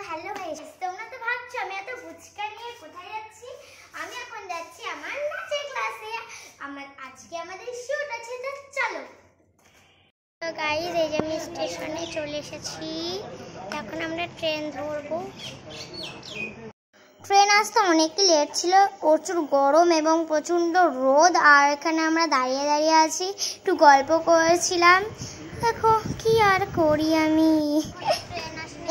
Hello guys, তোমরা তো ভাবছো আমি এত ফুচকা নিয়ে কোথায় যাচ্ছি। আমি এখন যাচ্ছি আমার নাচের ক্লাসে। আজকে আমাদের শুট আছে, তো চলো। তো গাইস, এই যে আমি স্টেশনে চলে এসেছি। এখন আমরা ট্রেন ধরবো। ট্রেন আসতে অনেকই লেট ছিল, প্রচুর গরম এবং প্রচণ্ড রোদ। আর এখানে আমরা দাঁড়িয়ে দাঁড়িয়ে আছি, একটু গল্প করেছিলাম। দেখো কি আর করি, আমি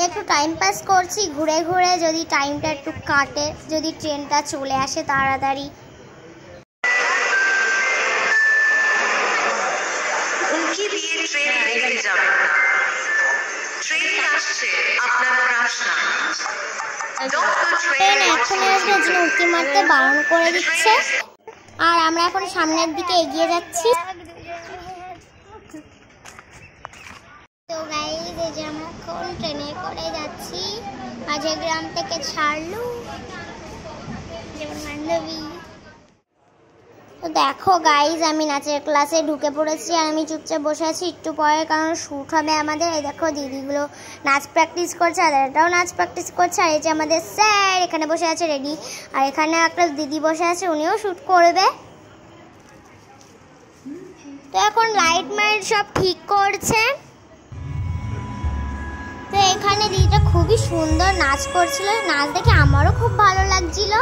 একটু টাইম পাস করছি ঘুরে ঘুরে, যদি টাইমটা একটু কাটে, যদি ট্রেনটা চলে আসে তাড়াতাড়ি। উঁকি মারতে বারণ করে দিচ্ছে, আর আমরা এখন সামনের দিকে এগিয়ে যাচ্ছি। তো গাইস, এই যে আমরা এখন ট্রেনে করে যাচ্ছি। মাঝে গ্রাম থেকে ছাড়লু যেমন বান্ধবী। তো দেখো গাইস, আমি নাচের ক্লাসে ঢুকে পড়েছি আর আমি চুপচাপ বসে আছি একটু পরে, কারণ শ্যুট হবে আমাদের। এই দেখো দিদিগুলো নাচ প্র্যাকটিস করছে, আর এটাও নাচ প্র্যাকটিস করছে। আর এই যে আমাদের স্যার এখানে বসে আছে রেডি, আর এখানে একটা দিদি বসে আছে, উনিও শ্যুট করবে। তো এখন লাইট মাইট সব ঠিক করছে। তো এখানে দিদিটা খুবই সুন্দর নাচ করছিল, নাচ দেখে আমারও খুব ভালো লাগছিল।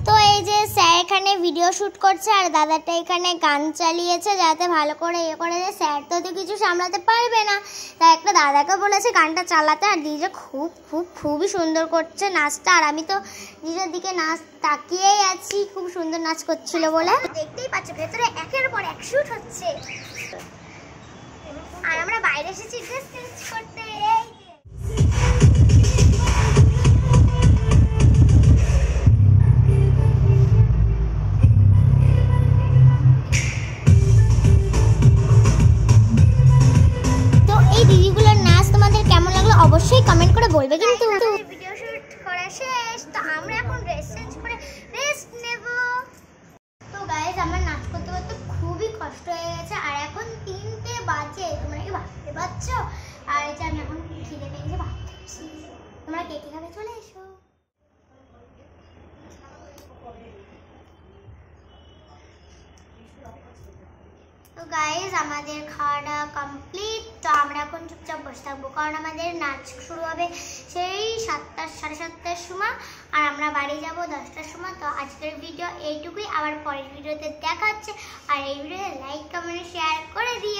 তো এই যে স্যার এখানে ভিডিও শুট করছে, আর দাদাটা এখানে গান চালিয়েছে যাতে ভালো করে ইয়ে করে যায়। স্যার তো কিছু সামলাতে পারবে না, তাই একটা দাদাকে বলেছে গানটা চালাতে। আর দিদিটা খুবই সুন্দর করছে নাচটা, আর আমি তো দিদির দিকে নাচ তাকিয়েই আছি, খুব সুন্দর নাচ করছিল বলে। দেখতেই পাচ্ছ ভেতরে একের পর এক শুট হচ্ছে, আর আমরা বাইরে এসেছি ড্রেস চেঞ্জ করতে। অবশ্যই কমেন্ট করে বলবে কিন্তু। ভিডিও শুট করা শেষ, তো আমরা এখন ড্রেস চেঞ্জ করে রেস্ট নেব। তো গাইস, আমার নাচ করতে করতে খুবই কষ্ট হয়ে গেছে, আর এখন 3টে বাজে, তোমরা কি ভাবতে পারছো? আর এই যে আমি এখন খিদে পেয়েছে ভাবছি, তোমরা কে কে খাবে চলে এসো। তো গাইস, আমাদের খাওয়া দাওয়া কমপ্লিট। তো আমরা এখন চুপচাপ বসে থাকবো, কারণ আমাদের নাচ শুরু হবে সেই 7টা সাড়ে 7টার সময়, আর আমরা বাড়ি যাব 10টার সময়। তো আজকের ভিডিও এইটুকুই, আবার পরের ভিডিওতে দেখা হচ্ছে। আর এই ভিডিওতে লাইক কমেন্ট শেয়ার করে দিও।